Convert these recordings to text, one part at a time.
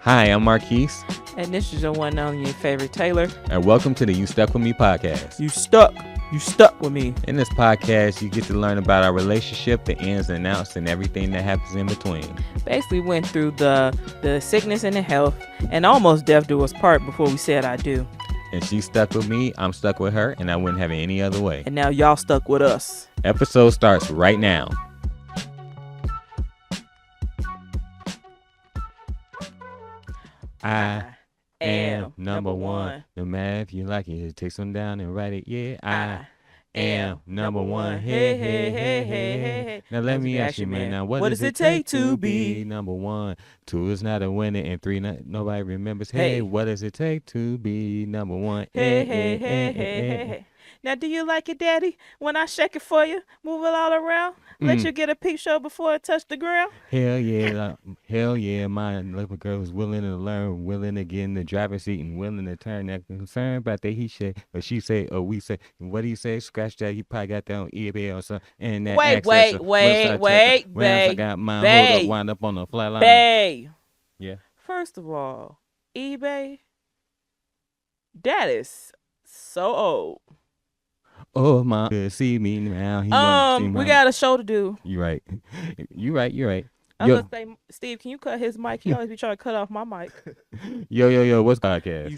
Hi, I'm Marquise. And this is your one and only favorite Taylor. And welcome to the You Stuck With Me podcast. You stuck with me. In this podcast, you get to learn about our relationship, the ins and outs, and everything that happens in between. Basically went through the sickness and the health, and almost death do us part before we said I do. And she's stuck with me, I'm stuck with her, and I wouldn't have it any other way. And now y'all stuck with us. Episode starts right now. I am number one. No matter if you like it, take some down and write it. Yeah, I am number one. Hey, hey, hey, hey, hey. Now let me ask you, man. Now what does it take to be number one? 2 is not a winner, and 3 nobody remembers. Hey, what does it take to be number one? Hey, hey, hey, hey, hey. Now, do you like it, Daddy, when I shake it for you, move it all around, let you get a peep show before it touch the ground? Hell yeah, my little girl is willing to learn, willing to get in the driver's seat, and willing to turn. That concern about that he say, or she say, or we say. What do you say? Scratch that. He probably got that on eBay or something. And that wait, babe. I got mine hold up, wind up on the flat line. Babe. Yeah. First of all, eBay, that is so old. Oh my, see me now. We got a show to do. You right. I was gonna say, Steve, can you cut his mic? He always be trying to cut off my mic. Yo, what's podcast? You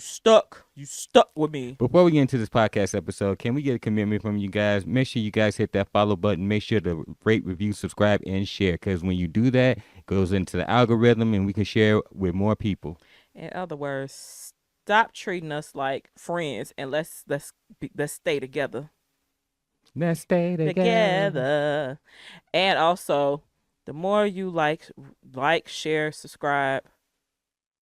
stuck with me. Before we get into this podcast episode, can we get a commitment from you guys? Make sure you guys hit that follow button. Make sure to rate, review, subscribe, and share. Because when you do that, it goes into the algorithm, and we can share with more people. In other words, stop treating us like friends, and let's stay together. Let's stay together. And also, the more you like, share, subscribe,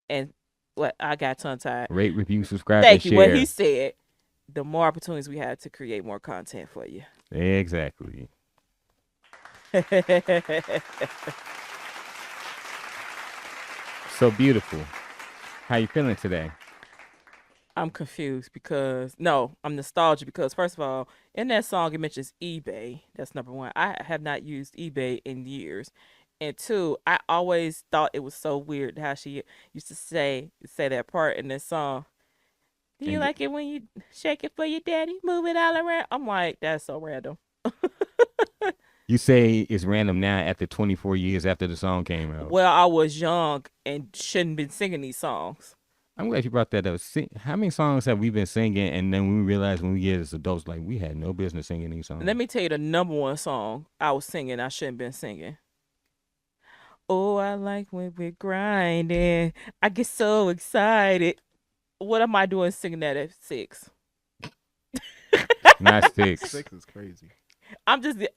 and what I got tongue tied. Rate, review, subscribe, Thank and you. share. What he said, the more opportunities we have to create more content for you. Exactly. So beautiful. How you feeling today? I'm confused I'm nostalgic because first of all, in that song it mentions eBay. That's number one. I have not used eBay in years. And 2, I always thought it was so weird how she used to say that part in this song. Do you like it when you shake it for your daddy, move it all around? I'm like, that's so random. You say it's random now after 24 years after the song came out. Well, I was young and shouldn't have been singing these songs. I'm glad you brought that up. How many songs have we been singing, and then we realized when we get as adults, like, we had no business singing these songs? Let me tell you the number one song I was singing I shouldn't have been singing. Oh, I like when we're grinding. I get so excited. What am I doing singing that at 6? Not 6. 6 is crazy.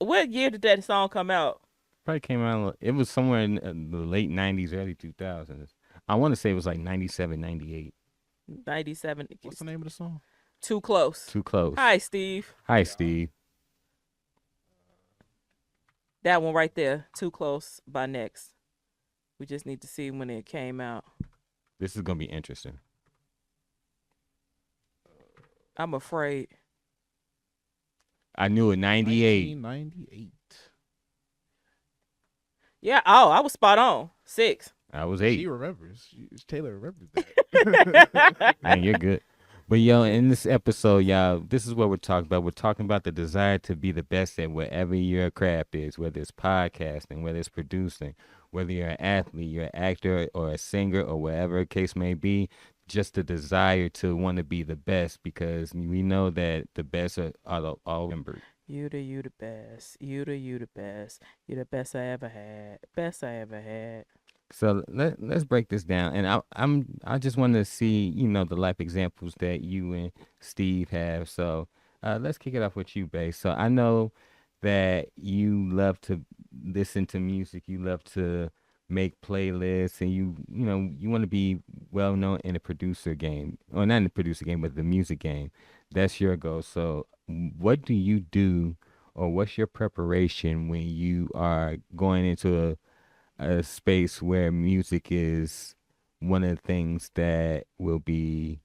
What year did that song come out? Probably came out, it was somewhere in the late 90s, early 2000s. I want to say it was like 97, 98. 97. What's the name of the song? Too Close. Too Close. Hi, Steve. Hi, Steve. That one right there, Too Close by Next. We just need to see when it came out. This is going to be interesting. I'm afraid. I knew it, 98. 1998. Yeah, I was spot on. 6. I was 8. She remembers. Taylor remembers that. Man, you're good. But, yo, in this episode, y'all, this is what we're talking about. We're talking about the desire to be the best at whatever your craft is, whether it's podcasting, whether it's producing, whether you're an athlete, you're an actor or a singer or whatever the case may be, just the desire to want to be the best, because we know that the best are all remembered. You the best. You the best. You're the best I ever had. Best I ever had. So let's break this down, and I just want to see the life examples that you and Steve have. So let's kick it off with you, Bae. So I know that you love to listen to music, you love to make playlists, and you want to be well known in the producer game, or not in the producer game, but the music game. That's your goal. So what do you do, or what's your preparation when you are going into a space where music is one of the things that will be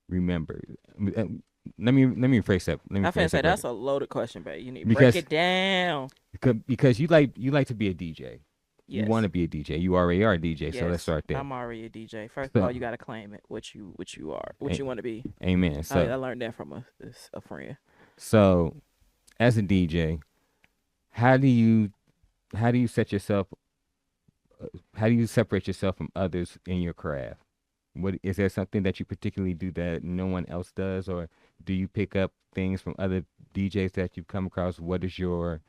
remembered? Let me rephrase that. I feel say that's a loaded question, babe. You need to break it down. Because you like to be a DJ. You Yes. want to be a DJ. You already are a DJ. So let's Yes. start there. I'm already a DJ. First So- of all, you gotta claim it. What you are. What A- you want to be. Amen. I So learned that from a friend. so as a DJ, how do you set yourself? How do you separate yourself from others in your craft? What is there something that you particularly do that no one else does, or do you pick up things from other DJs that you've come across? What is your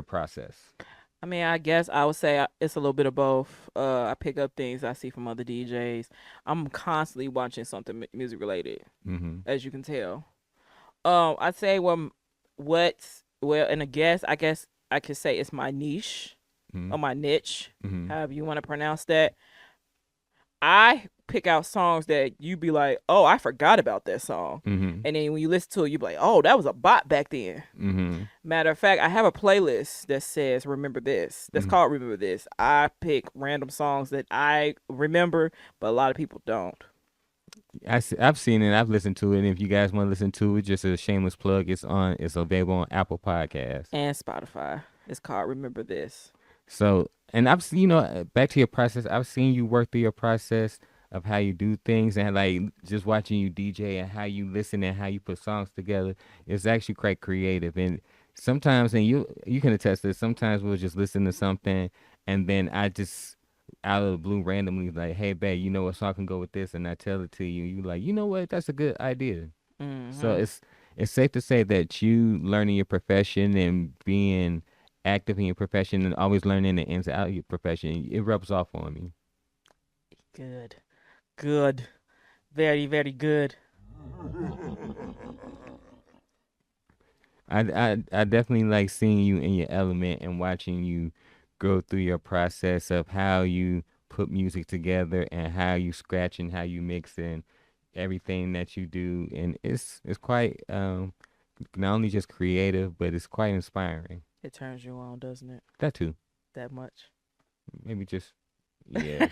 process? I mean, I guess I would say it's a little bit of both. I pick up things I see from other DJs. I'm constantly watching something music related, Mm-hmm. as you can tell. I'd say and I guess I could say it's my niche Mm-hmm. or my niche, Mm-hmm. however you want to pronounce that. I pick out songs that you be like, oh, I forgot about that song. Mm-hmm. And then when you listen to it, you be like, oh, that was a bop back then. Mm-hmm. Matter of fact, I have a playlist that says Remember This. That's Mhm. called Remember This. I pick random songs that I remember, but a lot of people don't. I've seen it. I've listened to it. And if you guys want to listen to it, just a shameless plug. It's available on Apple Podcasts. And Spotify. It's called Remember This. So, and I've seen, back to your process. I've seen you work through your process of how you do things, and like just watching you DJ and how you listen and how you put songs together. It's actually quite creative. And sometimes, and you can attest to this, sometimes we'll just listen to something, and then I just out of the blue randomly like, hey, babe, you know what song can go with this, and I tell it to you. You like, you know what? That's a good idea. So Mhm. it's safe to say that you learning your profession and being active in your profession and always learning the ins and outs of your profession, it rubs off on me. Good. Good. Very, very good. I definitely like seeing you in your element and watching you go through your process of how you put music together and how you scratch and how you mix and everything that you do, and it's quite not only just creative, but it's quite inspiring. It turns you on, doesn't it? That too. That much. Maybe just yeah.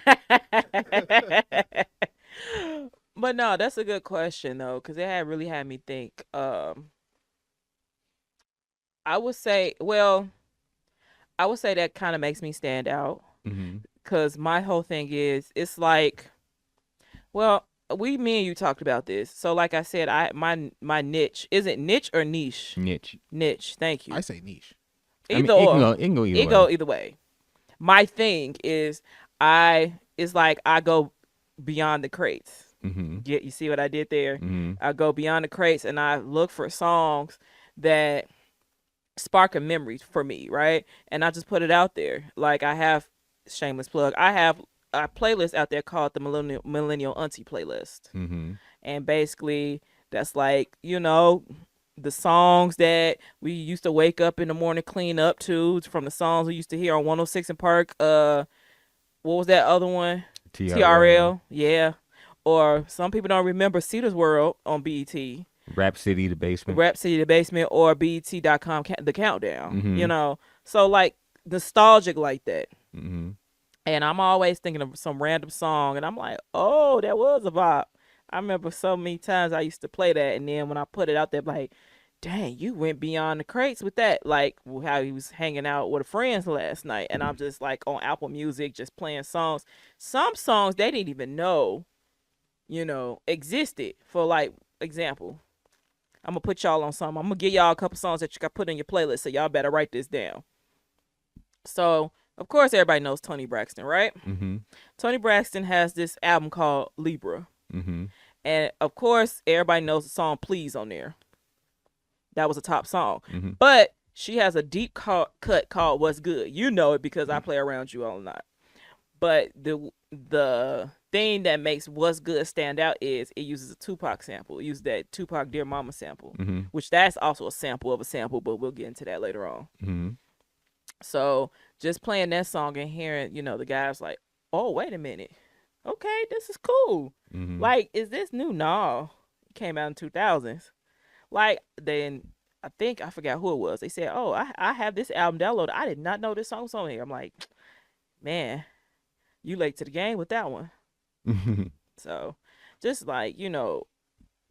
But no, that's a good question though, because it had really had me think. I would say, that kind of makes me stand out, Mm-hmm. because my whole thing is, it's like, well, me and you talked about this. So, like I said, my niche, is it niche or niche? Niche. Niche. Thank you. I say niche. Either I mean, or. it can go either It way. go either way. My thing is, it's like I go beyond the crates. Mm-hmm. You see what I did there? Mm-hmm. I go beyond the crates and I look for songs that spark a memory for me, right? And I just put it out there. Like, I have, shameless plug, I have a playlist out there called the Millennial Auntie playlist. Mm-hmm. And basically that's like, the songs that we used to wake up in the morning, clean up to, from the songs we used to hear on 106 in Park. What was that other one? TRL. Yeah. Or some people don't remember Cedar's World on BET, Rap City, the basement. Rap City the Basement, or BET.com, the Countdown. Mhm. So like nostalgic like that. Mm-hmm. And I'm always thinking of some random song, and I'm like, oh, that was a vibe. I remember so many times I used to play that, and then when I put it out there, like, dang, you went beyond the crates with that. Like how he was hanging out with friends last night, and I'm just like on Apple Music, just playing songs. Some songs they didn't even know, existed. For like example, I'm gonna put y'all on something. I'm gonna give y'all a couple songs that you got put in your playlist, so y'all better write this down. So, of course, everybody knows Tony Braxton, right? Mm-hmm. Tony Braxton has this album called Libra. Mm-hmm. And, of course, everybody knows the song Please on there. That was a top song. Mm-hmm. But she has a deep cut called What's Good. You know it because I play around you all night. But the thing that makes What's Good stand out is it uses a Tupac sample. It uses that Tupac Dear Mama sample, Mm-hmm. which that's also a sample of a sample, but we'll get into that later on. Mm-hmm. So just playing that song and hearing, the guy's like, oh, wait a minute. Okay, this is cool. Mm-hmm. Like, is this new? No. It came out in 2000s. Like, then I forgot who it was. They said, oh, I have this album downloaded. I did not know this song was on here. I'm like, man, you late to the game with that one. Mm-hmm. So just like,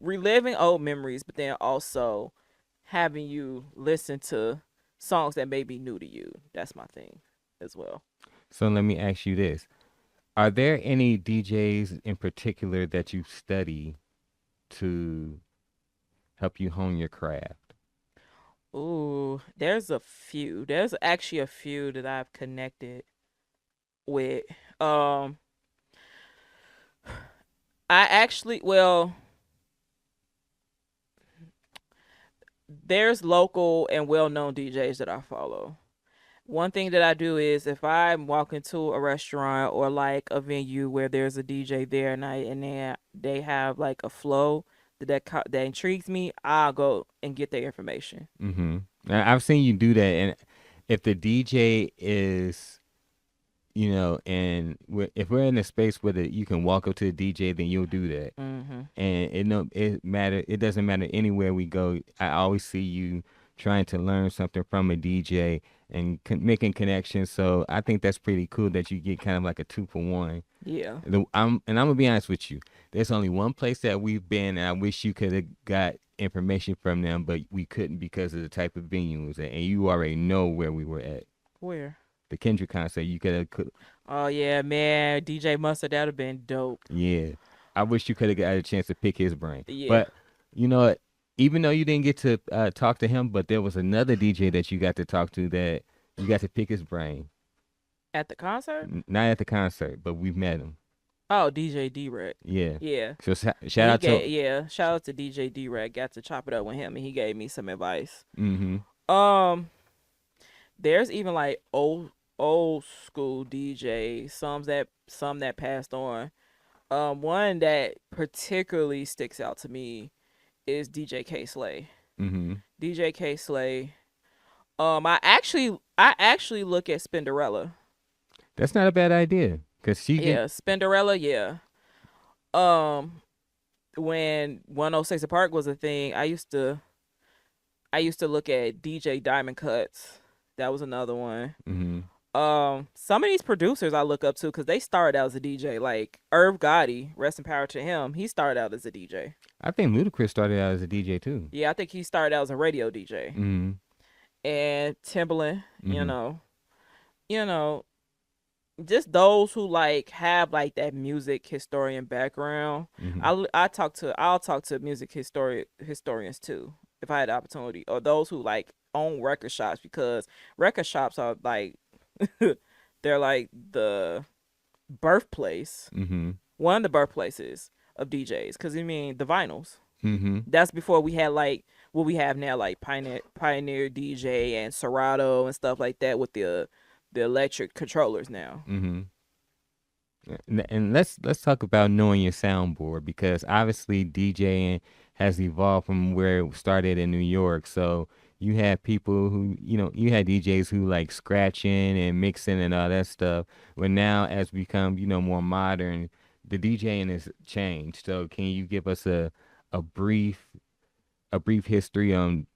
reliving old memories, but then also having you listen to songs that may be new to you. That's my thing as well. So let me ask you this. Are there any DJs in particular that you study to help you hone your craft? Ooh, there's a few. There's actually a few that I've connected with. Um, I actually, well, there's local and well-known DJs that I follow. One thing that I do is if I walk into a restaurant or like a venue where there's a DJ there and they have like a flow that intrigues me, I'll go and get their information. Mm-hmm. I've seen you do that, and if the DJ is, and if we're in a space where you can walk up to the DJ, then you'll do that. Mm-hmm. And it doesn't matter anywhere we go. I always see you trying to learn something from a DJ and making connections. So I think that's pretty cool that you get kind of like a 2 for 1. Yeah. I'm gonna be honest with you. There's only one place that we've been, and I wish you could have got information from them, but we couldn't because of the type of venue it was at. And you already know where we were at. Where? The Kendrick concert. You could have, Oh yeah, man, DJ Mustard, that'd have been dope. yeah. I wish you could have got a chance to pick his brain. Yeah. But you know what? Even though you didn't get to talk to him, but there was another DJ that you got to talk to that you got to pick his brain. At the concert? Not at the concert, but we met him. Oh, DJ D-Rec. Yeah. Yeah. So shout out to. Yeah, shout out to DJ D-Rec. Got to chop it up with him and he gave me some advice. Mm-hmm. Um, there's even like old school DJs, some that passed on. One that particularly sticks out to me is DJ K Slay. Mm-hmm. DJ K Slay. I actually look at Spinderella. That's not a bad idea, cause she can. Yeah, Spinderella. Yeah. Um, when 106 Park was a thing, I used to look at DJ Diamond Cuts. That was another one. Mm-hmm. Some of these producers I look up to because they started out as a DJ. Like Irv Gotti, rest in power to him. He started out as a DJ. I think Ludacris started out as a DJ too. Yeah, I think he started out as a radio DJ. Mm-hmm. And Timbaland, Mm-hmm. you know, just those who like have like that music historian background. Mm-hmm. I'll talk to music historians too if I had the opportunity, or those who like own record shops because record shops are like they're like the birthplace, Mm-hmm. one of the birthplaces of DJs. Because I mean the vinyls. Mm-hmm. That's before we had like what we have now, like Pioneer DJ and Serato and stuff like that with the electric controllers now. Mm-hmm. And let's talk about knowing your soundboard because obviously DJing has evolved from where it started in New York. So you had people who, you had DJs who like scratching and mixing and all that stuff. But now as we become, more modern, the DJing has changed. So can you give us a brief history on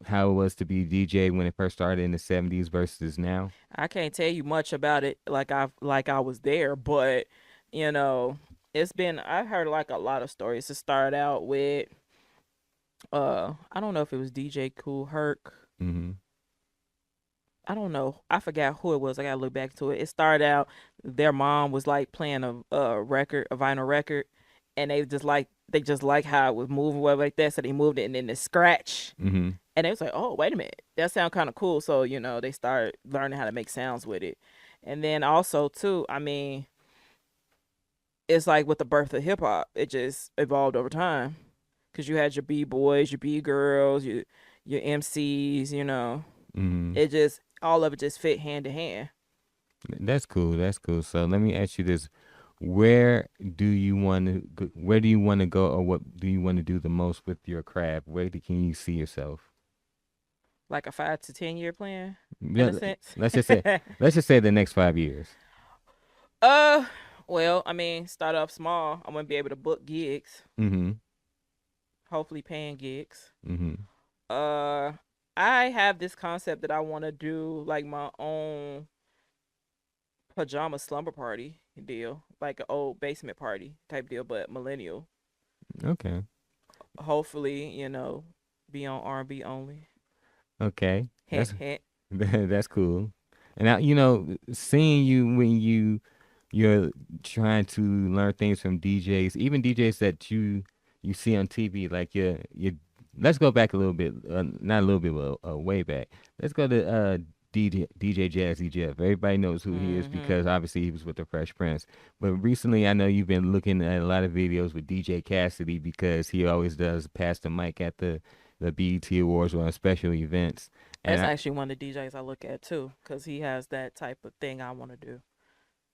how it was to be DJ when it first started in the 70s versus now? I can't tell you much about it like I was there, but you know, I heard like a lot of stories to start out with. I don't know if it was DJ Cool Herc. Mm-hmm. I don't know. I forgot who it was. I gotta look back to it. It started out their mom was like playing a vinyl record, and they just like how it was moving whatever like that. So they moved it and then the scratch, Mm-hmm. and they was like, oh wait a minute, that sound kind of cool. So they started learning how to make sounds with it, and then also too, I mean, it's like with the birth of hip hop, it just evolved over time. Cause you had your b boys, your b girls, your MCs. Mm-hmm. It just all of it just fit hand to hand. That's cool. That's cool. So let me ask you this: Where do you want to Where do you want to go, or what do you want to do the most with your craft? Can you see yourself? Like a 5 to 10 year plan, in Yeah, a sense. let's just say the next 5 years. uh, well, I mean, start off small. I want to be able to book gigs, Mm-hmm. hopefully paying gigs. Mm-hmm. Uh, I have this concept that I want to do like my own pajama slumber party deal, like an old basement party type deal, but millennial. Okay. Hopefully, be on R&B only. Okay. Hint, That's hint. that's cool. And seeing you when you're trying to learn things from DJs, even DJs that you see on TV, like you. Let's go back a little bit, not a little bit, but way back. Let's go to DJ Jazzy Jeff. Everybody knows who he is Mm-hmm. because obviously he was with the Fresh Prince. But recently, I know you've been looking at a lot of videos with DJ Cassidy because he always does pass the mic at the BET Awards or on special events. And That's actually one of the DJs I look at too, because he has that type of thing I want to do.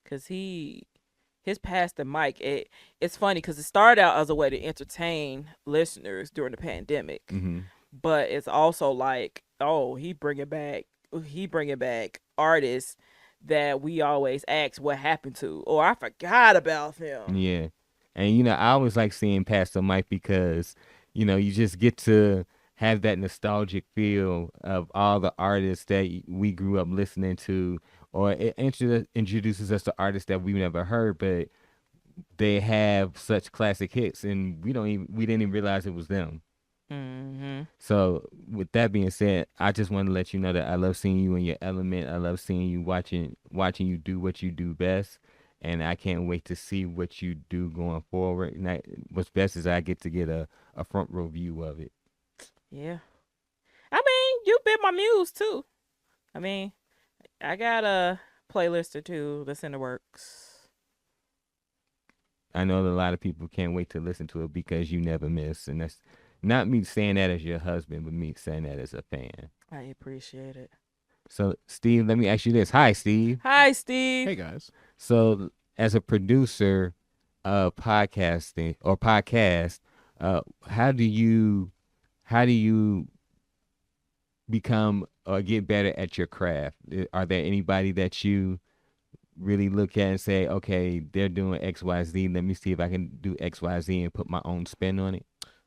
Because his pass the mic, it's funny because it started out as a way to entertain listeners during the pandemic, hmm but it's also like, oh, he bringing back artists that we always ask what happened to, or I forgot about them. yeah. And I always like seeing Pastor Mike because you just get to have that nostalgic feel of all the artists that we grew up listening to, or it introduces us to artists that we've never heard, but they have such classic hits, and we didn't even realize it was them. Mm-hmm. So with that being said, I just want to let you know that I love seeing you in your element. I love seeing you watching you do what you do best. And I can't wait to see what you do going forward. And what's best is I get to get a front row view of it. Yeah. I mean, you've been my muse too. I mean, I got a playlist or two that's in the works. I know that a lot of people can't wait to listen to it because you never miss. And that's not me saying that as your husband, but me saying that as a fan. I appreciate it. So, Steve, let me ask you this. Hi, Steve. Hi, Steve. Hey guys. So, as a producer of podcasting or podcast, how do you become or get better at your craft? Are there anybody that you really look at and say, okay, they're doing X, Y, Z. Let me see if I can do X, Y, Z and put my own spin on it?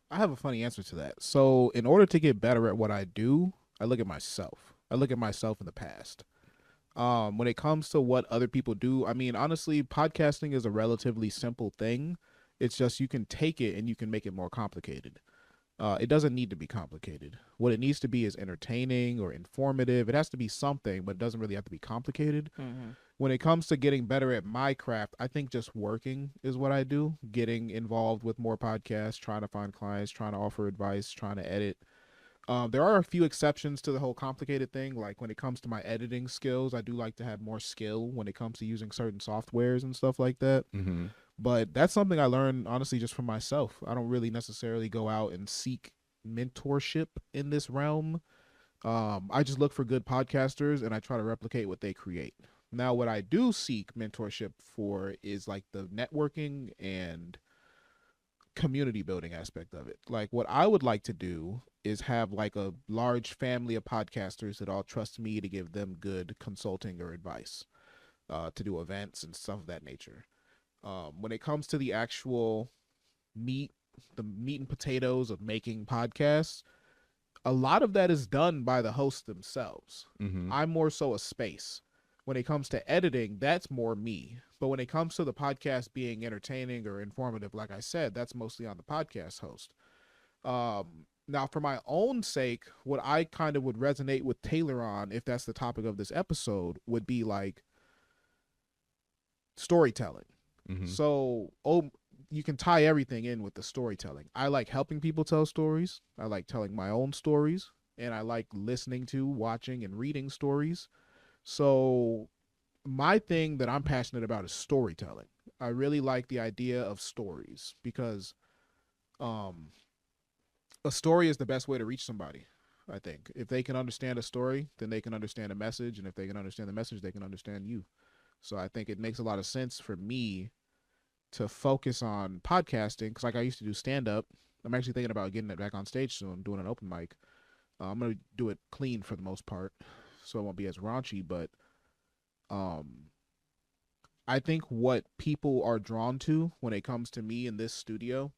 I have a funny answer to that. So, in order to get better at what I do, I look at myself. I look at myself in the past. When it comes to what other people do, I mean, honestly, podcasting is a relatively simple thing. It's just you can take it and you can make it more complicated. It doesn't need to be complicated. What it needs to be is entertaining or informative. It has to be something, but it doesn't really have to be complicated. Mm-hmm. When it comes to getting better at my craft, I think just working is what I do. Getting involved with more podcasts, trying to find clients, trying to offer advice, trying to edit. There are a few exceptions to the whole complicated thing. Like when it comes to my editing skills, I do like to have more skill when it comes to using certain softwares and stuff like that. Mm-hmm. But that's something I learned honestly just from myself. I don't really necessarily go out and seek mentorship in this realm. I just look for good podcasters and I try to replicate what they create. Now, what I do seek mentorship for is like the networking and community building aspect of it. Like what I would like to do is have like a large family of podcasters that all trust me to give them good consulting or advice, to do events and stuff of that nature. When it comes to the actual meat, the meat and potatoes of making podcasts, a lot of that is done by the hosts themselves. Mm-hmm. I'm more so a space. When it comes to editing, that's more me. But when it comes to the podcast being entertaining or informative, like I said, that's mostly on the podcast host. Now, for my own sake, what I kind of would resonate with Taylor on, if that's the topic of this episode, would be like storytelling. Mm-hmm. So, you can tie everything in with the storytelling. I like helping people tell stories. I like telling my own stories. And I like listening to, watching, and reading stories. So, my thing that I'm passionate about is storytelling. I really like the idea of stories because a story is the best way to reach somebody. I think if they can understand a story, then they can understand a message. And if they can understand the message, they can understand you. So I think it makes a lot of sense for me to focus on podcasting because like I used to do stand-up. I'm actually thinking about getting it back on stage soon, doing an open mic. I'm going to do it clean for the most part, so it won't be as raunchy, but I think what people are drawn to when it comes to me in this studio,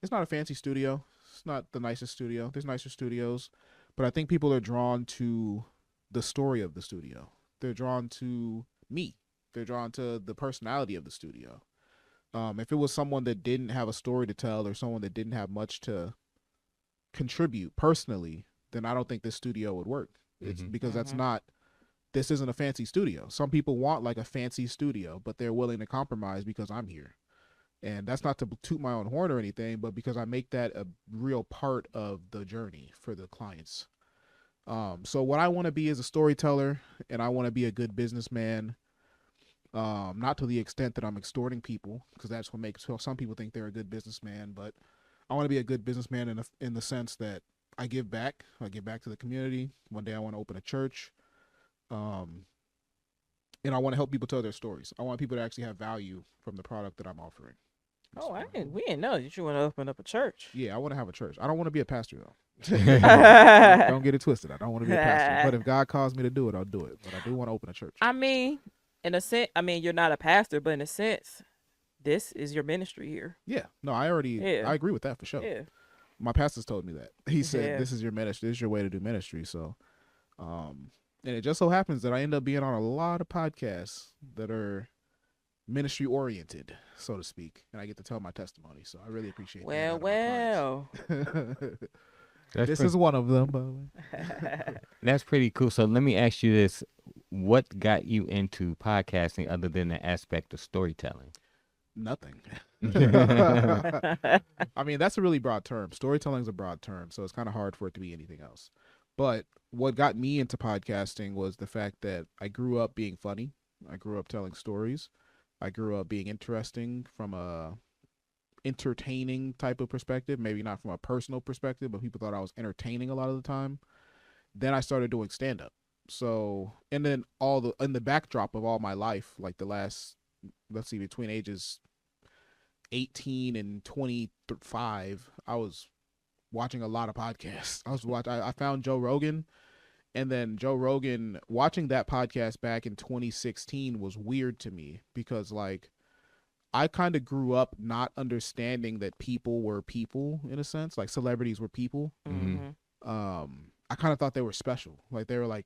it's not a fancy studio. It's not the nicest studio. There's nicer studios, but I think people are drawn to the story of the studio. They're drawn to me. They're drawn to the personality of the studio. If it was someone that didn't have a story to tell or someone that didn't have much to contribute personally, then I don't think this studio would work. It's Mhm. because that's Mhm. not this isn't a fancy studio. Some people want like a fancy studio, but they're willing to compromise because I'm here. And that's not to toot my own horn or anything, but because I make that a real part of the journey for the clients. So what I want to be is a storyteller, and I want to be a good businessman. Not to the extent that I'm extorting people, because that's what makes some people think they're a good businessman. But I want to be a good businessman in the sense that I give back. I give back to the community. One day I want to open a church, and I want to help people tell their stories. I want people to actually have value from the product that I'm offering. Oh, we didn't know that you want to open up a church. Yeah, I want to have a church. I don't want to be a pastor though. I Don't get it twisted. I don't want to be a pastor. But if God calls me to do it, I'll do it. But I do want to open a church. mean, in a sense, you're not a pastor, but in a sense, this is your ministry here. Yeah. No, I agree with that for sure. Yeah. My pastor's told me that. He said, Yeah. this is your ministry. This is your way to do ministry. So, and it just so happens that I end up being on a lot of podcasts that are ministry oriented, so to speak. And I get to tell my testimony. So I really appreciate that. Well. This is one of them, by the way. That's pretty cool. So let me ask you this. What got you into podcasting other than the aspect of storytelling? Nothing. I mean, that's a really broad term. Storytelling is a broad term, so it's kind of hard for it to be anything else. But what got me into podcasting was the fact that I grew up being funny. I grew up telling stories. I grew up being interesting from a entertaining type of perspective, maybe not from a personal perspective, but people thought I was entertaining a lot of the time. Then I started doing stand-up. So, and then in the backdrop of all my life, like the last, let's see, between ages 18 and 25, I was watching a lot of podcasts. I found Joe Rogan, and then Joe Rogan, watching that podcast back in 2016 was weird to me because like I kind of grew up not understanding that people were people in a sense, like celebrities were people. Mm-hmm. I kind of thought they were special, like they were like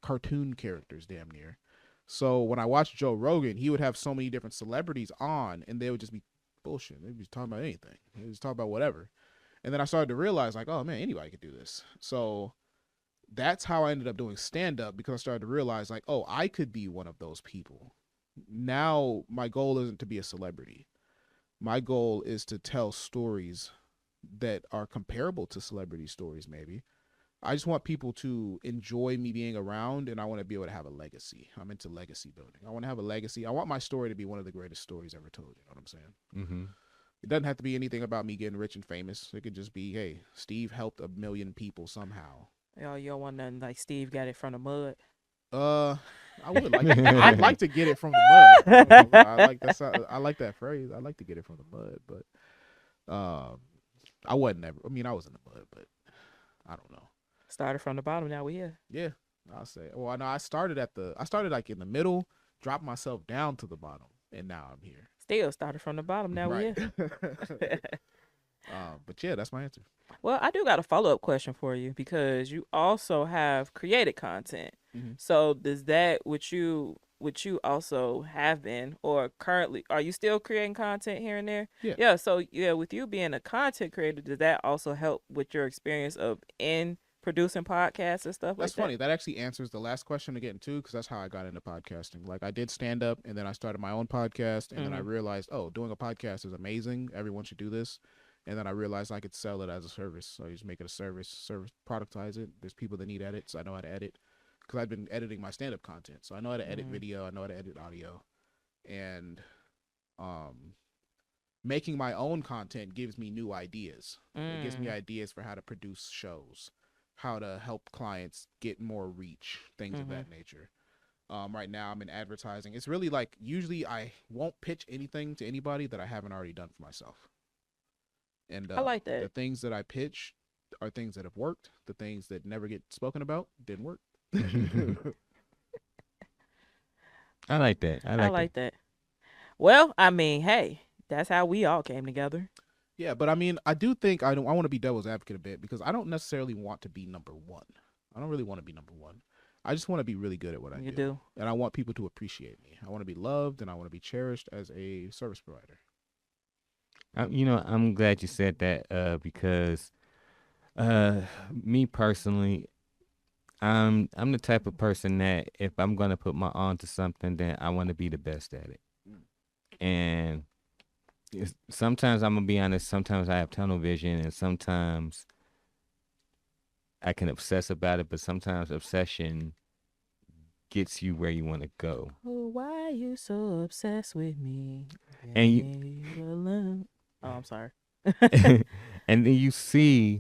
cartoon characters damn near. So when I watched Joe Rogan, he would have so many different celebrities on, and they would just be bullshit. They'd be talking about anything. They just talk about whatever. And then I started to realize, like, oh man, anybody could do this. So that's how I ended up doing stand-up, because I started to realize, like, oh, I could be one of those people. Now my goal isn't to be a celebrity. My goal is to tell stories that are comparable to celebrity stories, maybe. I just want people to enjoy me being around, and I want to be able to have a legacy. I'm into legacy building. I want to have a legacy. I want my story to be one of the greatest stories ever told. You know what I'm saying? Mm-hmm. It doesn't have to be anything about me getting rich and famous. It could just be, hey, Steve helped 1 million people somehow. Yo, you don't want nothing like Steve got it from the mud. I would like. I'd like to get it from the mud. I like that phrase. I like to get it from the mud, but I wasn't ever. I mean, I was in the mud, but I don't know. Started from the bottom, now we here. Yeah, I'll say. Well, I know I started like in the middle, dropped myself down to the bottom, and now I'm here. Still started from the bottom, now we here. But yeah, that's my answer. Well, I do got a follow-up question for you, because you also have created content. Mm-hmm. So does that, which you also have been, or currently, are you still creating content here and there? Yeah. Yeah. So yeah, with you being a content creator, does that also help with your experience of in producing podcasts and stuff like that? That's funny. That actually answers the last question again too, because that's how I got into podcasting. Like I did stand up, and then I started my own podcast, and then I realized, oh, doing a podcast is amazing. Everyone should do this. And then I realized I could sell it as a service. So I just make it a service, productize it. There's people that need edits. I know how to edit, because I've been editing my stand-up content. So I know how to edit video. I know how to edit audio. And making my own content gives me new ideas. It gives me ideas for how to produce shows, how to help clients get more reach, things of that nature. Right now I'm in advertising. It's really like, usually I won't pitch anything to anybody that I haven't already done for myself. And I like that. The things that I pitch are things that have worked. The things that never get spoken about didn't work. I like that. I like that. Well, I mean, hey, that's how we all came together. Yeah, but I mean, I do think I want to be devil's advocate a bit, because I don't necessarily want to be number one. I don't really want to be number one. I just want to be really good at what I do. And I want people to appreciate me. I want to be loved, and I want to be cherished as a service provider. I'm glad you said that, because me personally, I'm the type of person that if I'm gonna put my all into something, then I want to be the best at it. And sometimes I'm gonna be honest. Sometimes I have tunnel vision, and sometimes I can obsess about it. But sometimes obsession gets you where you want to go. Oh, why you so obsessed with me? And you, You alone. Oh, I'm sorry. and then you see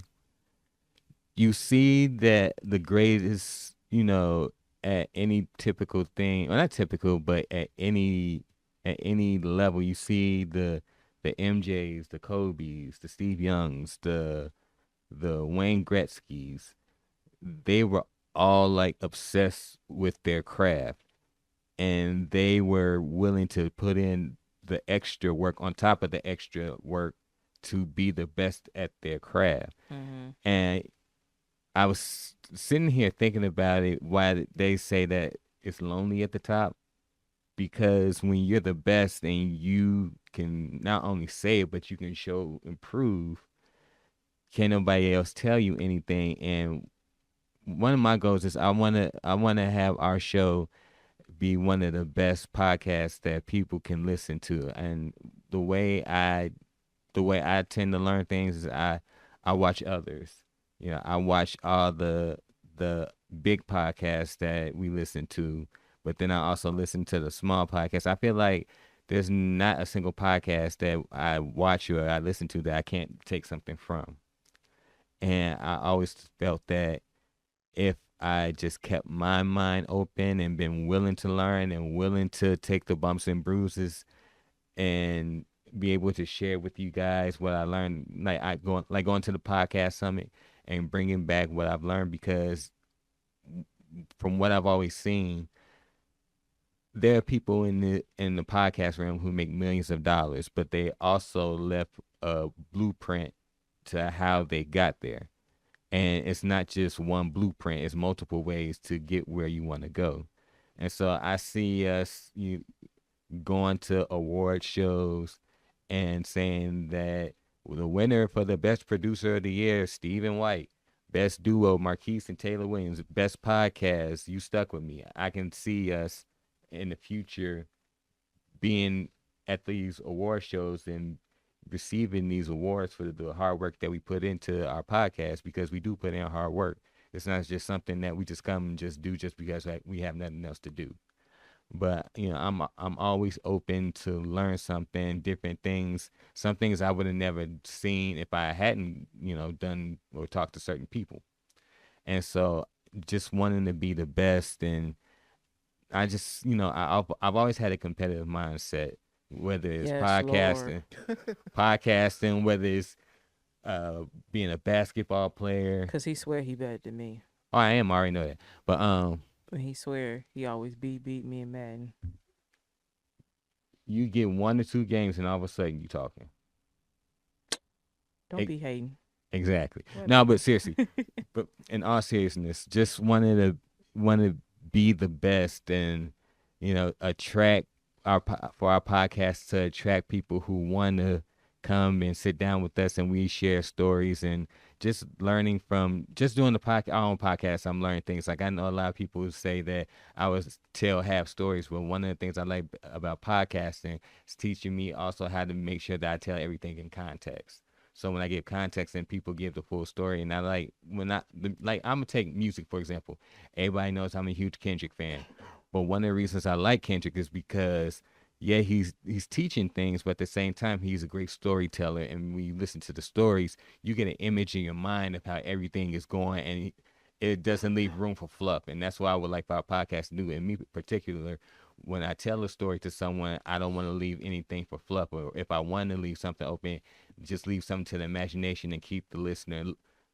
that the greatest, at any typical thing, or not typical, but at any level, you see the MJs, the Kobe's, the Steve Youngs, the Wayne Gretzky's. They were all like obsessed with their craft, and they were willing to put in the extra work on top of the extra work to be the best at their craft. Mm-hmm. And I was sitting here thinking about it, why they say that it's lonely at the top, because when you're the best and you can not only say it, but you can show improve, can't nobody else tell you anything. And one of my goals is I wanna have our show be one of the best podcasts that people can listen to. And the way I the way I tend to learn things is I watch others. I watch all the big podcasts that we listen to, but then I also listen to the small podcasts. I feel like there's not a single podcast that I watch or I listen to that I can't take something from. And I always felt that if I just kept my mind open and been willing to learn and willing to take the bumps and bruises and be able to share with you guys what I learned, going to the podcast summit and bringing back what I've learned, because from what I've always seen, there are people in the podcast realm who make millions of dollars, but they also left a blueprint to how they got there. And it's not just one blueprint, it's multiple ways to get where you want to go. And so I see us going to award shows and saying that the winner for the best producer of the year, Stephen White, best duo, Marquise and Taylor Williams, best podcast, You Stuck With Me. I can see us in the future being at these award shows and receiving these awards for the hard work that we put into our podcast, because we do put in hard work. It's not just something that we just come and just do just because we have nothing else to do. But I'm always open to learn something, different things, some things I would have never seen if I hadn't done or talked to certain people. And so just wanting to be the best. And I just I've always had a competitive mindset, whether it's Yes, Lord. podcasting, whether it's being a basketball player. Cause he swear he better than me. Oh, I already know that. But But he swear he always beat me in Madden. you get 1 or 2 games and all of a sudden you talking. Don't E- be hating. Exactly. What? No, but seriously, but in all seriousness, just wanted to be the best, and attract for our podcast to attract people who want to come and sit down with us, and we share stories, and just learning from just doing our own podcast. I'm learning things. Like, I know a lot of people who say that I was tell half stories, but one of the things I like about podcasting is teaching me also how to make sure that I tell everything in context. So when I give context and people give the full story, and I like I'm gonna take music for example. Everybody knows I'm a huge Kendrick fan, but one of the reasons I like Kendrick is because yeah, he's teaching things, but at the same time he's a great storyteller. And when you listen to the stories, you get an image in your mind of how everything is going, and it doesn't leave room for fluff. And that's why I would like for our podcast to do. And me in particular, when I tell a story to someone, I don't want to leave anything for fluff. Or if I want to leave something open, just leave something to the imagination and keep the listener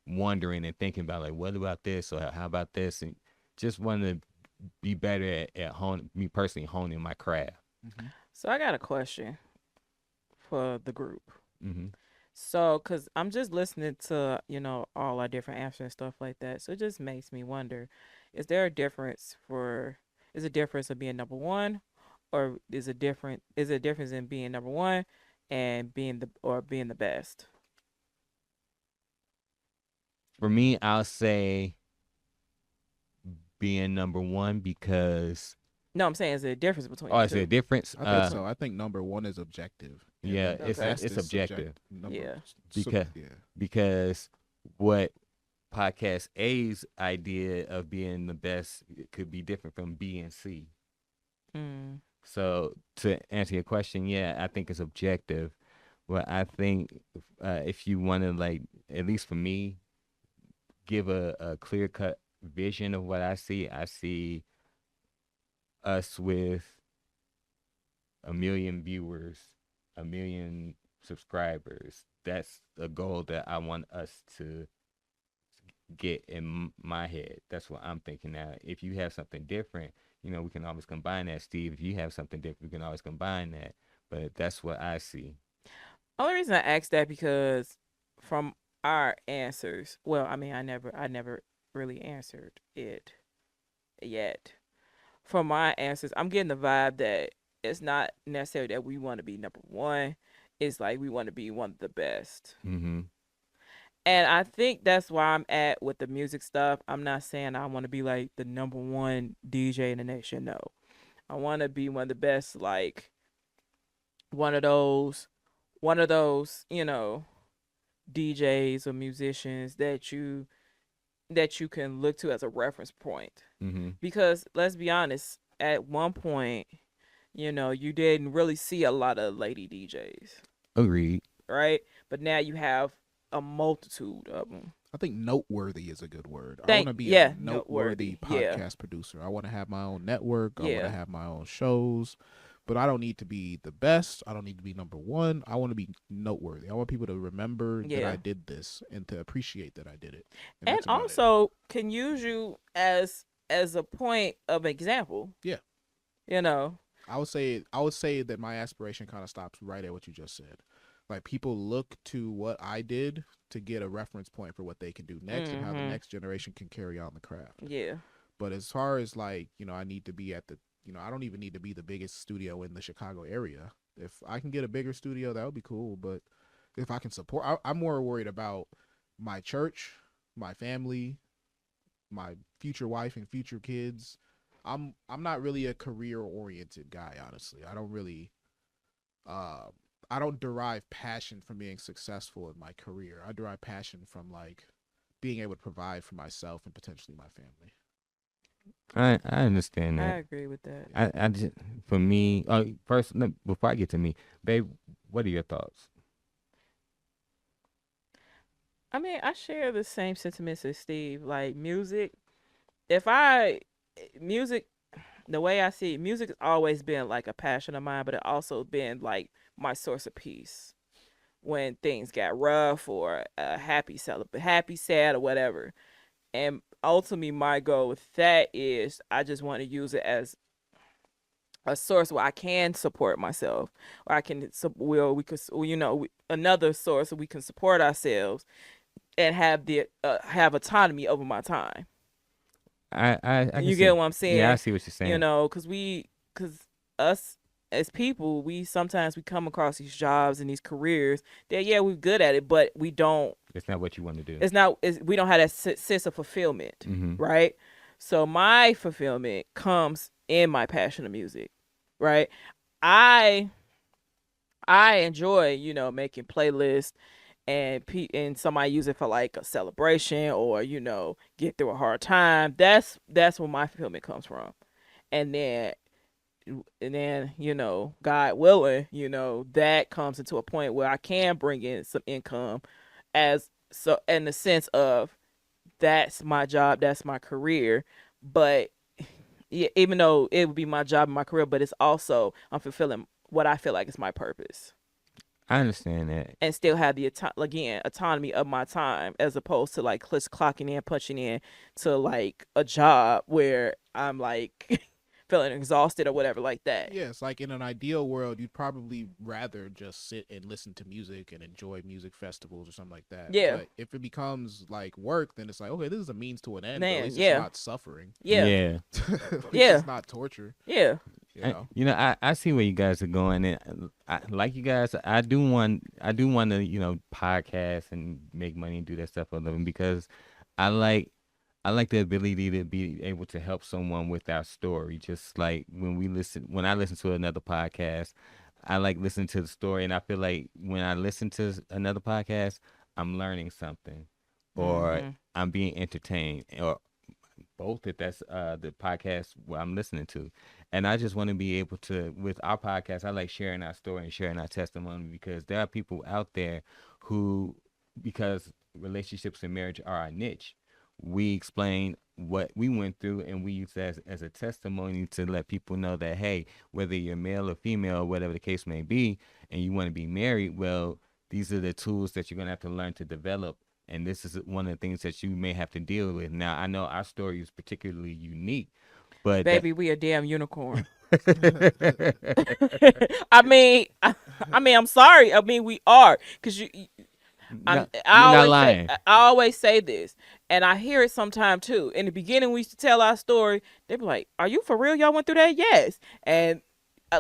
wondering and thinking about, like, what about this, or how about this, and just want to be better at me personally honing my craft. Mm-hmm. So I got a question for the group. Hmm. So, cause I'm just listening to all our different answers and stuff like that. So it just makes me wonder: is there a difference is a difference of being number one, or is it a difference in being number one and being the best? For me, I'll say being number one because No, I'm saying is there a difference between oh, the is there a two? difference? I think so. I think number one is objective. And Yeah, then the it's Okay. best it's is subjective Yeah. because yeah. because what podcast A's idea of being the best could be different from B and C. Mm. So to answer your question, yeah, I think it's objective. Well, I think if you want to like, at least for me, give a clear cut vision of what I see us with 1 million viewers, 1 million subscribers. That's a goal that I want us to get in my head. That's what I'm thinking now. If you have something different, we can always combine that, Steve. If you have something different, we can always combine that. But that's what I see. Only reason I asked that because from our answers, well, I mean, I never really answered it yet. From my answers, I'm getting the vibe that it's not necessarily that we want to be number one. It's like we want to be one of the best. Mm-hmm. And I think that's where I'm at with the music stuff. I'm not saying I want to be like the number one DJ in the nation. No, I want to be one of the best, like one of those, DJs or musicians that you can look to as a reference point. Mm-hmm. Because let's be honest, at one point, you didn't really see a lot of lady DJs, Agreed. right? But now you have a multitude of them. I think noteworthy is a good word. I Thank- want to be yeah, a noteworthy noteworthy, yeah. podcast producer. I want to have my own network. I want Yeah. to have my own shows. But I don't need to be the best. I don't need to be number one. I want to be noteworthy. I want people to remember that Yeah. I did this and to appreciate that I did it. And that's about it. also can use you as a point of example. Yeah. I would say that my aspiration kind of stops right at what you just said. Like people look to what I did to get a reference point for what they can do next and how the Mhm. next generation can carry on the craft. Yeah. But as far as like, I need to be at the, I don't even need to be the biggest studio in the Chicago area. If I can get a bigger studio, that would be cool. But if I can support, I'm more worried about my church, my family, my future wife and future kids. I'm not really a career oriented guy, honestly. I don't really I don't derive passion from being successful in my career. I derive passion from like being able to provide for myself and potentially my family. I understand I that. agree with that. I just for me. First, before I get to me, babe, what are your thoughts? I mean, I share the same sentiments as Steve. Like music, music, the way I see it, music has always been like a passion of mine, but it also been like my source of peace when things got rough or happy, sad, or whatever. And ultimately, my goal with that is I just want to use it as a source where I can support myself, or I can, we could, another source where we can support ourselves and have autonomy over my time. I can You see, get what I'm saying? Yeah, I see what you're saying. Because us as people, we sometimes come across these jobs and these careers that we're good at it, but we don't. It's not what you want to do. We don't have that sense of fulfillment, Mm-hmm. right? So my fulfillment comes in my passion of music, right? I enjoy, making playlists and somebody use it for like a celebration or get through a hard time. That's where my fulfillment comes from. And then God willing, that comes into a point where I can bring in some income in the sense of that's my job, that's my career. But yeah, even though it would be my job and my career, but it's also I'm fulfilling what I feel like is my purpose. I understand that. And still have the autonomy of my time, as opposed to like just clocking in, punching in to like a job where I'm like feeling exhausted or whatever like that. Yeah, it's like in an ideal world, you'd probably rather just sit and listen to music and enjoy music festivals or something like that. Yeah. But if it becomes like work, then it's like, okay, this is a means to an end. Man, But at least yeah. it's not suffering. Yeah. Yeah. At least Yeah. It's not torture. Yeah. I see where you guys are going, and like you guys, I do want to podcast and make money and do that stuff for a living because I like I like the ability to be able to help someone with our story. Just like when I listen to another podcast, I like listening to the story, and I feel like when I listen to another podcast, I'm learning something, or Mm-hmm. I'm being entertained, or both if that's the podcast where I'm listening to. And I just want to be able to, with our podcast, I like sharing our story and sharing our testimony because there are people out there who, because relationships and marriage are our niche, we explain what we went through and we use that as a testimony to let people know that, hey, whether you're male or female, or whatever the case may be, and you want to be married, well, these are the tools that you're going to have to learn to develop, and this is one of the things that you may have to deal with. Now, I know our story is particularly unique, but that Baby, we a damn unicorn. I mean, I'm sorry. I mean, we are, because no, you're not lying. I always say this, and I hear it sometime too. In the beginning, we used to tell our story. They be like, "Are you for real? Y'all went through that?" Yes. And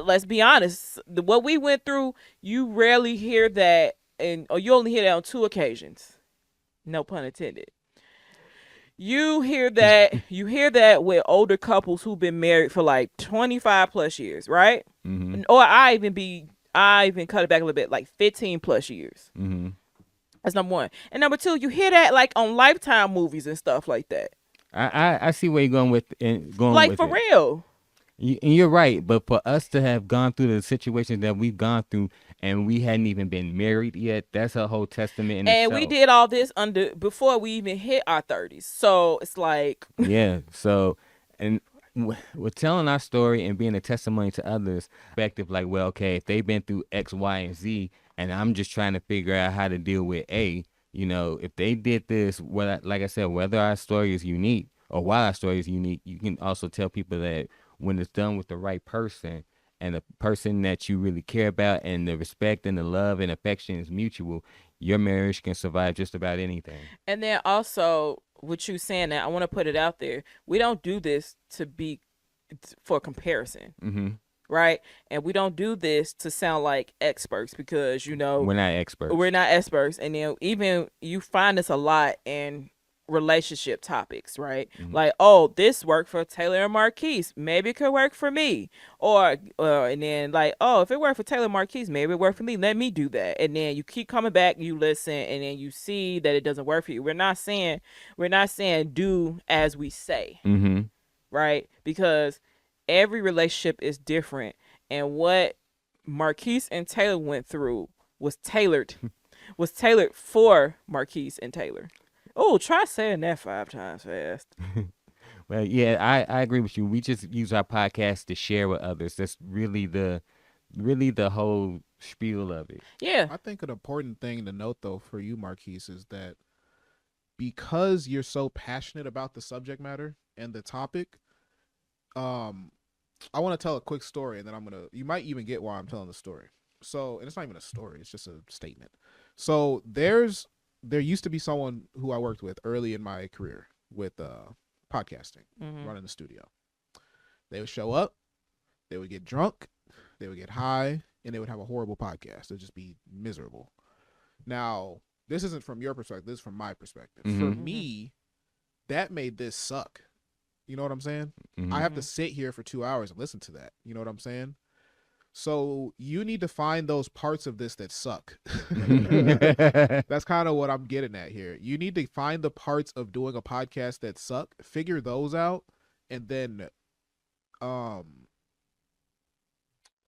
let's be honest, what we went through, you rarely hear that, or you only hear that on 2 occasions. No pun intended. You hear that with older couples who've been married for like 25 plus years, right? Mm-hmm. Or I even cut it back a little bit, like 15 plus years. Mm-hmm. That's number one. And number two, you hear that like on Lifetime movies and stuff like that. I see where you're going with Like for it. real. And you're right, but for us to have gone through the situations that we've gone through, and we hadn't even been married yet, that's a whole testament in And we itself. did all this before we even hit our 30s. So it's like, Yeah. So, and with telling our story and being a testimony to others, perspective like, well, okay, if they've been through X, Y, and Z, and I'm just trying to figure out how to deal with A, if they did this, like I said, whether our story is unique or while our story is unique, you can also tell people that when it's done with the right person and the person that you really care about and the respect and the love and affection is mutual, your marriage can survive just about anything. and then also with you saying that, I want to put it out there. We don't do this to be for comparison. Mm-hmm. Right? And we don't do this to sound like experts because, We're not experts. we're not experts. And then even you find this a lot in relationship topics, right? Mhm. Like, oh, this worked for Taylor and Marquise, maybe it could work for me. Or and then like, oh, if it worked for Taylor and Marquise, maybe it worked for me. Let me do that. And then you keep coming back, you listen, and then you see that it doesn't work for you. We're not saying do as we say, Mm-hmm. right? Because every relationship is different, and what Marquise and Taylor went through was tailored for Marquise and Taylor. Oh, try saying that 5 times fast. Well, yeah, I agree with you. We just use our podcast to share with others. That's really the whole spiel of it. Yeah. I think an important thing to note, though, for you, Marquise, is that because you're so passionate about the subject matter and the topic, I want to tell a quick story, and then you might even get why I'm telling the story. So, and it's not even a story; it's just a statement. So, there used to be someone who I worked with early in my career with podcasting, running the studio. They would show up, they would get drunk, they would get high, and they would have a horrible podcast. It would just be miserable. Now, this isn't from your perspective. This is from my perspective. For me, that made this suck. You know what I'm saying? Mm-hmm. I have to sit here for 2 hours and listen to that. You know what I'm saying? So you need to find those parts of this that suck. That's kind of what I'm getting at here. You need to find the parts of doing a podcast that suck, figure those out, and then I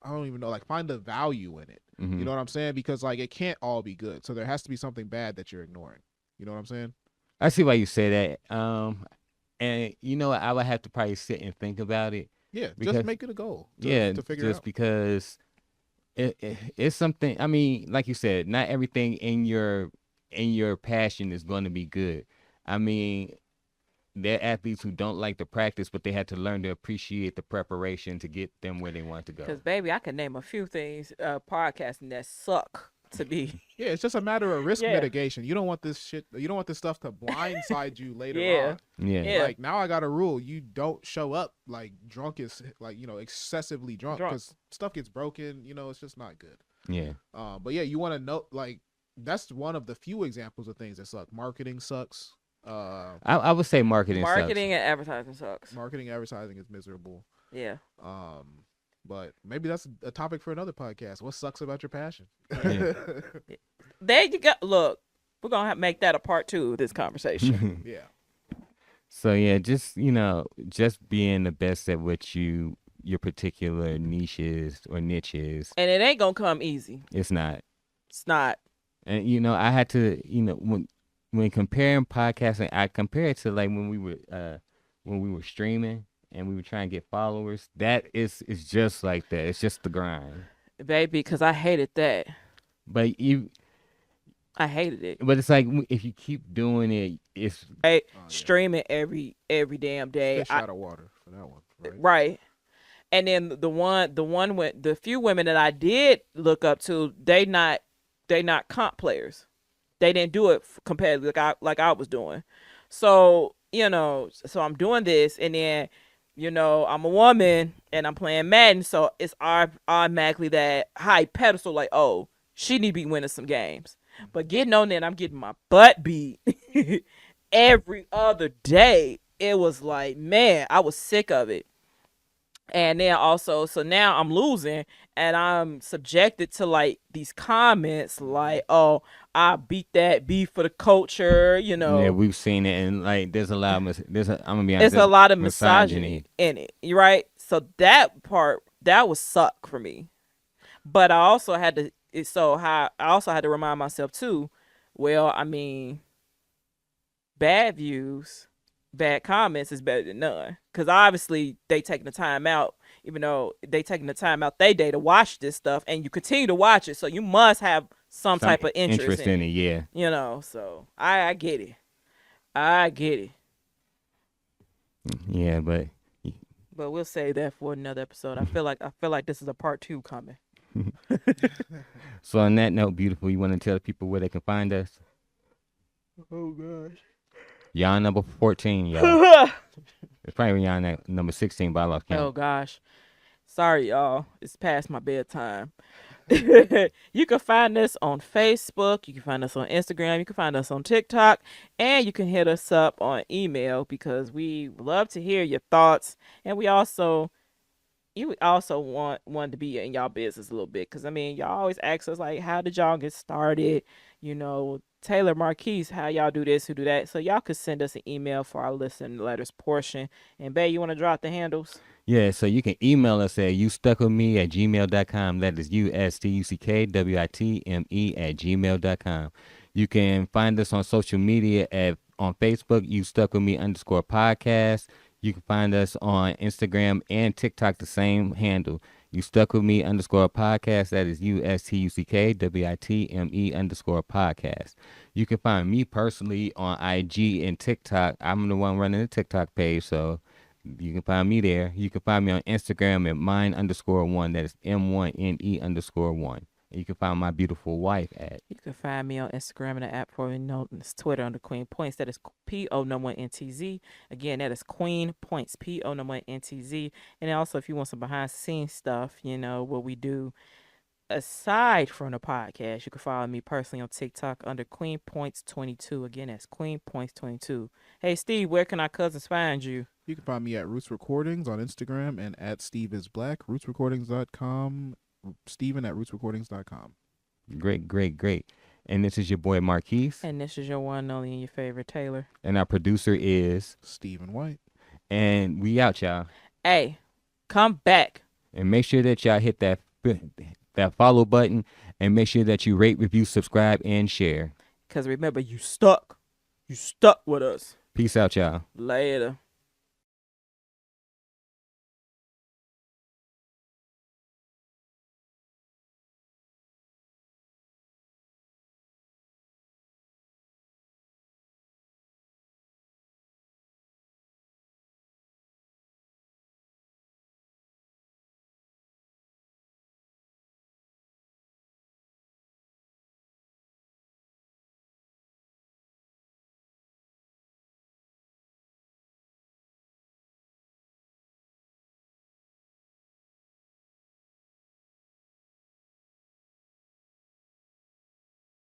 don't even know, like find the value in it. Mm-hmm. You know what I'm saying? Because like it can't all be good. So there has to be something bad that you're ignoring. You know what I'm saying? I see why you say that. And I would have to probably sit and think about it. Yeah, because, just make it a goal. To figure it out. Because it's something. I mean, like you said, not everything in your passion is going to be good. I mean, there are athletes who don't like to practice, but they had to learn to appreciate the preparation to get them where they want to go. Because baby, I can name a few things podcasting that suck to be. Yeah, it's just a matter of risk mitigation. You don't want this shit. You don't want this stuff to blindside you later on. Yeah. Like now, I got a rule: you don't show up like drunk, excessively drunk, because stuff gets broken. It's just not good. Yeah. But yeah, you want to know, like that's one of the few examples of things that suck. Marketing sucks. I would say marketing sucks. Marketing and advertising sucks. Marketing, advertising is miserable. Yeah. But maybe that's a topic for another podcast. What sucks about your passion? Yeah. There you go. Look, we're gonna make that a part 2 of this conversation. Yeah. So yeah, just just being the best at what your particular niche is or niche is. And it ain't gonna come easy. It's not. It's not. And I had to when comparing podcasting, I compare it to like when we were streaming and we were trying to get followers. That is just like that. It's just the grind, Baby, because I hated that. but I hated it. But it's like if you keep doing it, it's Streaming every damn day. Fish out of water for that one. Right. And then the few women that I did look up to, they not comp players. They didn't do it competitively like I was doing. So so I'm doing this, and then I'm a woman and I'm playing Madden, so it's automatically that high pedestal, like, oh, she need to be winning some games. But getting on there, and I'm getting my butt beat every other day. It was like, man, I was sick of it. And then also, so now I'm losing, and I'm subjected to like these comments like, oh, I beat that beef for the culture, Yeah, we've seen it, and like there's a lot of I'm gonna be honest, there's a lot of misogyny in it. You're right. So that part, that was suck for me. But I also had to remind myself too, well, I mean, bad views, bad comments is better than none. Because obviously they taking the time out, even though they taking the time out they day to watch this stuff, and you continue to watch it, so you must have some type of interest in it. Yeah. So I get it. I get it. Yeah, but we'll save that for another episode. I feel like this is a part 2 coming. So on that note, beautiful, you want to tell people where they can find us? Oh gosh. Y'all number 14, y'all. It's probably y'all number 16, but I lost count. Oh gosh. Sorry, y'all. It's past my bedtime. You can find us on Facebook. You can find us on Instagram. You can find us on TikTok. And you can hit us up on email, because we love to hear your thoughts. And you also want to be in y'all business a little bit. Because, I mean, y'all always ask us, like, how did y'all get started? Taylor Marquise, how y'all do this, who do that. So y'all could send us an email for our listen letters portion. And Bae, you want to drop the handles? Yeah, so you can email us at youstuckwithme@gmail.com. That is USTUCKWITME@gmail.com. You can find us on social media on Facebook, YouStuckWithMe_podcast. You can find us on Instagram and TikTok, the same handle. YouStuckWithMe_podcast. That is USTUCKWITME_podcast. You can find me personally on IG and TikTok. I'm the one running the TikTok page, so you can find me there. You can find me on Instagram at mine_1. That is MONE_1. And you can find my beautiful wife at. You can find me on Instagram and the app for it's Twitter under Queen Points. That is PO1NTZ. Again, that is Queen Points, PO1NTZ. And then also, if you want some behind the scenes stuff, what we do aside from the podcast, you can follow me personally on TikTok under Queen Points 22. Again, that's Queen Points 22. Hey, Steve, where can our cousins find you? You can find me at Roots Recordings on Instagram and at Steve is Black, rootsrecordings.com. Steven at rootsrecordings.com. Great. And this is your boy Marquise. And this is your one and only and your favorite Taylor. And our producer is Stephen White. And we out, y'all. Hey, come back. And make sure that y'all hit that follow button, and make sure that you rate, review, subscribe, and share. Because remember, you stuck. You stuck with us. Peace out, y'all. Later.